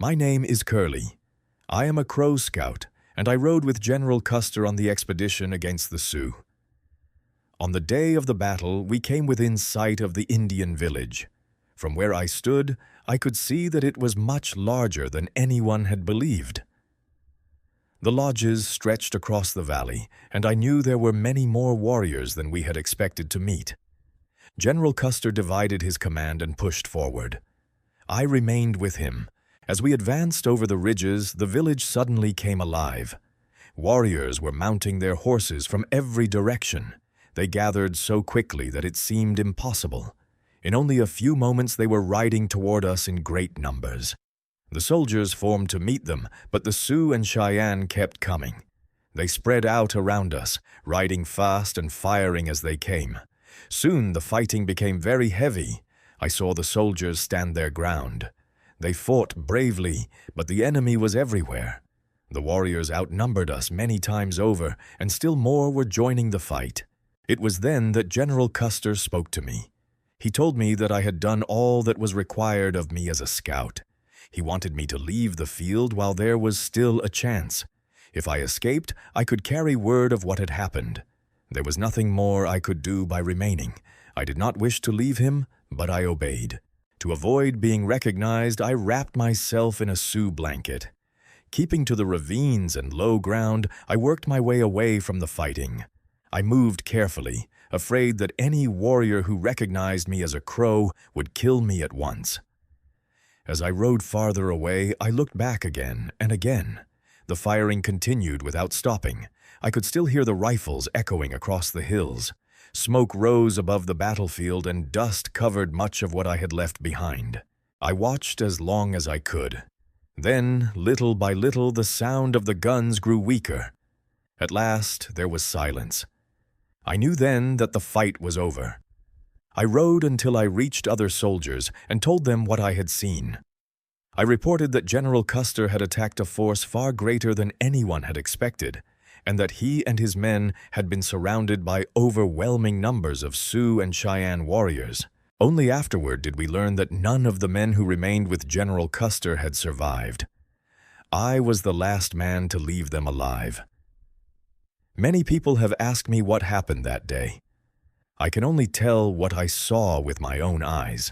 My name is Curley. I am a Crow Scout, and I rode with General Custer on the expedition against the Sioux. On the day of the battle, we came within sight of the Indian village. From where I stood, I could see that it was much larger than anyone had believed. The lodges stretched across the valley, and I knew there were many more warriors than we had expected to meet. General Custer divided his command and pushed forward. I remained with him. As we advanced over the ridges, the village suddenly came alive. Warriors were mounting their horses from every direction. They gathered so quickly that it seemed impossible. In only a few moments they were riding toward us in great numbers. The soldiers formed to meet them, but the Sioux and Cheyenne kept coming. They spread out around us, riding fast and firing as they came. Soon the fighting became very heavy. I saw the soldiers stand their ground. They fought bravely, but the enemy was everywhere. The warriors outnumbered us many times over, and still more were joining the fight. It was then that General Custer spoke to me. He told me that I had done all that was required of me as a scout. He wanted me to leave the field while there was still a chance. If I escaped, I could carry word of what had happened. There was nothing more I could do by remaining. I did not wish to leave him, but I obeyed. To avoid being recognized, I wrapped myself in a Sioux blanket. Keeping to the ravines and low ground, I worked my way away from the fighting. I moved carefully, afraid that any warrior who recognized me as a Crow would kill me at once. As I rode farther away, I looked back again and again. The firing continued without stopping. I could still hear the rifles echoing across the hills. Smoke rose above the battlefield and dust covered much of what I had left behind. I watched as long as I could. Then, little by little, the sound of the guns grew weaker. At last, there was silence. I knew then that the fight was over. I rode until I reached other soldiers and told them what I had seen. I reported that General Custer had attacked a force far greater than anyone had expected, and that he and his men had been surrounded by overwhelming numbers of Sioux and Cheyenne warriors. Only afterward did we learn that none of the men who remained with General Custer had survived. I was the last man to leave them alive. Many people have asked me what happened that day. I can only tell what I saw with my own eyes.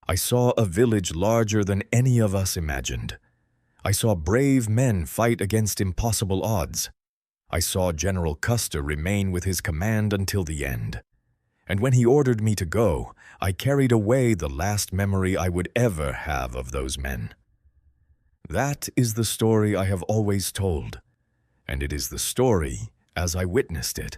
I saw a village larger than any of us imagined. I saw brave men fight against impossible odds. I saw General Custer remain with his command until the end. And when he ordered me to go, I carried away the last memory I would ever have of those men. That is the story I have always told, and it is the story as I witnessed it.